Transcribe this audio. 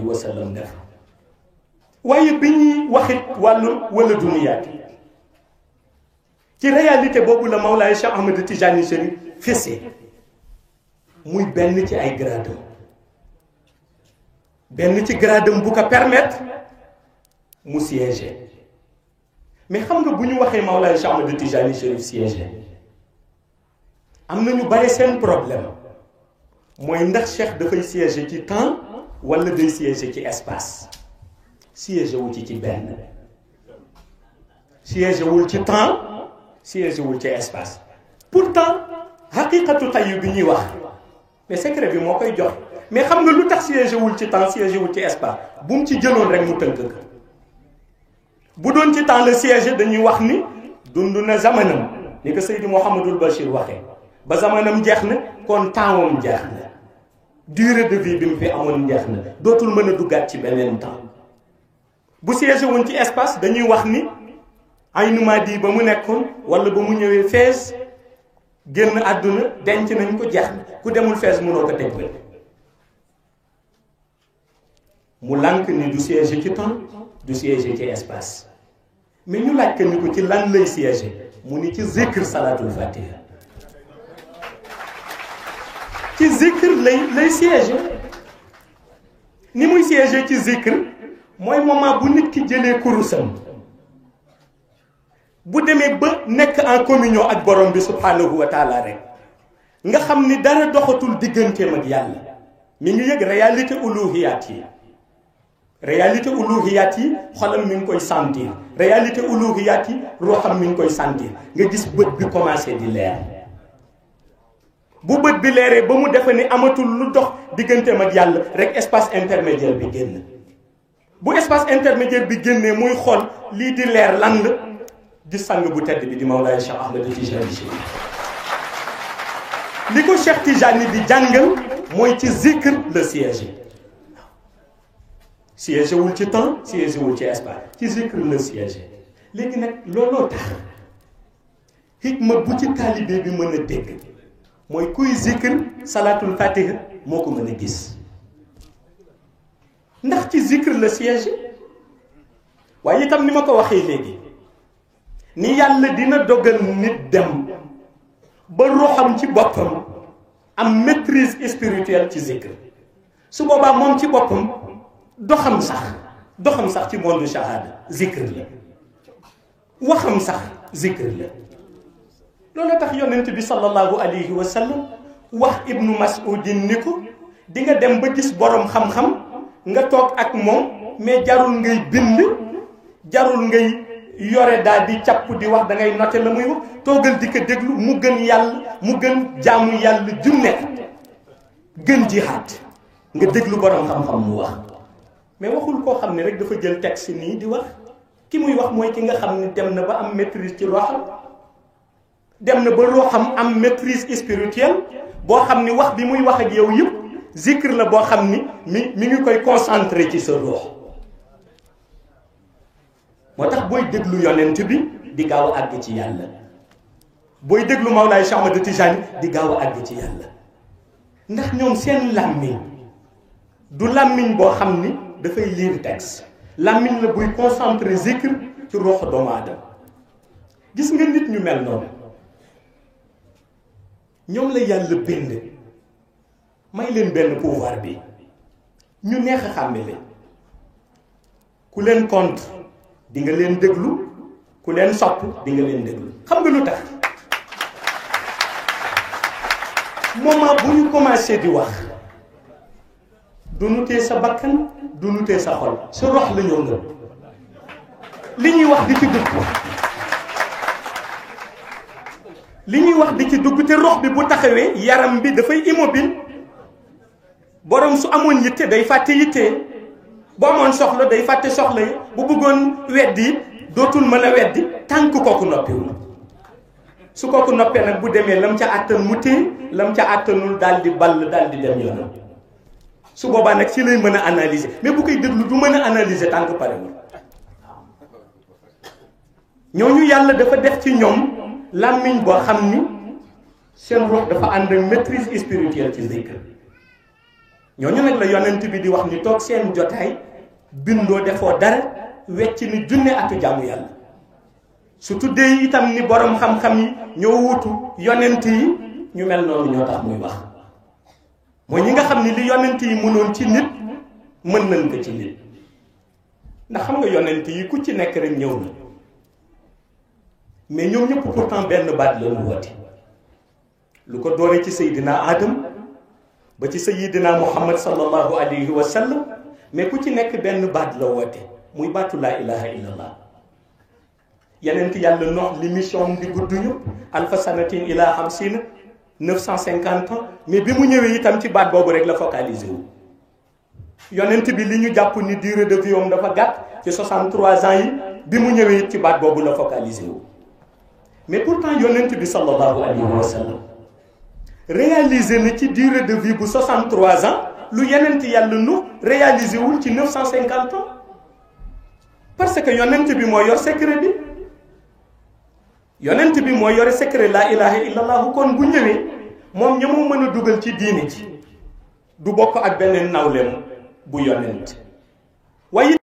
wa sallam def waaye bi ñuy waxit wàllu wala duniyaat ci réalité boobu la Mawlaay Cheikh Ahmed Tijani Chérif fessé muy benn ci ay gradam benn ci gradam bu ko permettre mu siéger mais xam nga bu ñu waxee Mawlaay Cheikh Ahmed Tijani Chérif siéger am na ñu bare seen problème mooy ndax Cheikh dafay siéger ci temps wala day siéger ci espace siéger wu ci benn siéger wul ci temps siéger wul ci espace pourtant xaqiqatu tayyu bi ñuy wax mais secret bi moo koy jox mais xam nga lu tax siéger wul ci temps siéger wul ci espace bu mu ci jëloon rek mu tënk ko bu doon ci temps la siéger dañuy wax ni dund na zamanam ni ko Seydi Mouhamadul Bachir waxee ba zamanam jeex na kon tempsam jeex na durée de vie bi mu fi amoon jeex na dootul mën a duggaat ci beneen temps bu siéger woon ci espace dañuy wax ni Aynu Maadi ba mu nekkoon wala ba mu ñëwee Fès génn àdduna denc nañ ko jeex na ku demul Fès mënoo ko teg bët mu lànk ni du siéger ci temps du siéger ci espace mais ñu laaj ko ni ko ci lan lay siéger mu ni ci zikr salatul fatiha ci zikr lay siéger ni muy siéger ci zikr mooy moment bu nit ki jëlee kurusam bu demee ba nekk en communion ak borom bi subhanahu wa taala rek nga xam ni dara doxatul digganteem ak yàlla mi ngi yëg réalité uluhiyaat yi réalité uluhiyaat yi xolam mi ngi koy sentir réalité uluhiyaat yi ruuxam mi ngi koy sentir nga gis bët bi commencé di leer bu bët bi leeree ba mu defe ni amatul lu dox digganteem ak yàlla rek espace intermédiaire bi génn bu espace intermédiaire bi génnee muy xool lii di leer lan la gis sang bu tedd bi di Mawlaay Cheikh Ahmed Tijani Chérif li ko Cheikh Tijani di jàngal mooy ci zikr le siège siège wul ci temps siège wul ci espace ci zikr le siège léegi nag looloo tax hikma bu ci taalibe bi mën a dégg mooy kuy zikr salatul fatiha moo ko mën a gis ndax ci zikr le siège waaye itam ni ma ko waxee léegi ni yàlla dina dogal nit dem ba ruuxam ci boppam am maîtrise spirituelle ci zikr su boobaa moom ci boppam doxam sax ci monde shahada zikr la waxam sax zikr la loolu tax yonent bi sallallahu alayhi wa sallam wax ibnu mas'udin ni ko di nga dem ba gis borom xam-xam nga toog ak moom mais jarul ngay bind jarul ngay yore daal di càpp di wax da ngay noté la muy wax toogal di ko déglu mu gën yàlla mu gën jaamu yàlla junne gën jihaad nga déglu borom xam-xam mu wax mais waxul koo xam ne rek dafa jël texte nii di wax ki muy wax mooy ki nga xam ne dem na ba am maîtrise ci ruuxam dem na ba ruuxam am maîtrise spirituelle boo xam ni wax bi muy wax ak yow yëpp zikr la boo xam ni mi ngi koy concentré ci sa ruux moo tax booy déglu yonent bi di gaaw a àgg ci yàlla booy déglu Mawlaay Cheikh Ahmed Tijani di gaaw a àgg ci yàlla ndax ñoom seen làmmiñ du làmmiñ boo xam ni dafay lire texte làmmiñ la buy concentré zikr ci ruuxu doomu aadama gis nga nit ñu mel noonu ñoom la yàlla bind may leen benn pouvoir bi ñu neex a xàmme leen ku leen contre di nga leen déglu ku leen sopp di nga leen déglu xam nga lu tax moment bu ñu commencé di wax du nutee sa bakkan du nutee sa xol sa rox la ñëw nga li ñuy wax di ci dugg li ñuy wax di ci dugg te rox bi bu taxawee yaram bi dafay immobile borom su amoon yitte day fàtte yitte bu amoon soxla day fàtte soxla yi bu bëggoon weddi dootul mën a weddi tànk kooku noppiwul su kooku noppee nag bu demee lam ca àttan mu téye lam ca àttanul daal di ball daal di dem yoonam su boobaa nag ci lay mën a analyser mais bu koy déglu du mën a analyser tànk parewul ñooñu yàlla dafa def ci ñoom làmmiñ boo xam ni seen ruux dafa ànd ak maîtrise spirituelle ci zikr ñooñu nag la yonent bi di wax ni toog seen jotaay bindoo defoo dara wecc ni junne atu jaamu yàlla su tuddee itam ni borom xam-xam yi ñoo wutu yonent yi ñu mel noonu ñoo tax muy wax mooy ñi nga xam ni li yonent yi mënoon ci nit mën nañ ko ci nit ndax xam nga yonent yi ku ci nekk rek ñëw na mais ñoom ñëpp pourtant benn baat la ñu woote lu ko dooree ci Seydina Adam ba ci Seydina Muhammad sallallahu alayhi wa sallam mais ku ci nekk benn baat la woote muy baatu laa ilaha illallah yenent yàlla nox li mission di gudd ñu alfa sanatin ila 50 950 ans mais bi mu ñëwee itam ci baat boobu rek la focalisé wu yonent bi li ñu jàpp ni durée de vie am dafa gàtt ci 63 ans yi bi mu ñëwee it ci baat boobu la focalisé wu mais pourtant yonent bi sallallahu alayhi wa sallam réalisé na ci durée de vie bu 63 ans lu yonent yàlla nu réalisé wul ci 950 ans parce que yonent bi moo yor secret bi yonent bi moo yore secret laa ilaha illallah kon bu ñëwee moom ña mu mën a dugal ci diine ji du bokk ak beneen nawleem bu yonent waaye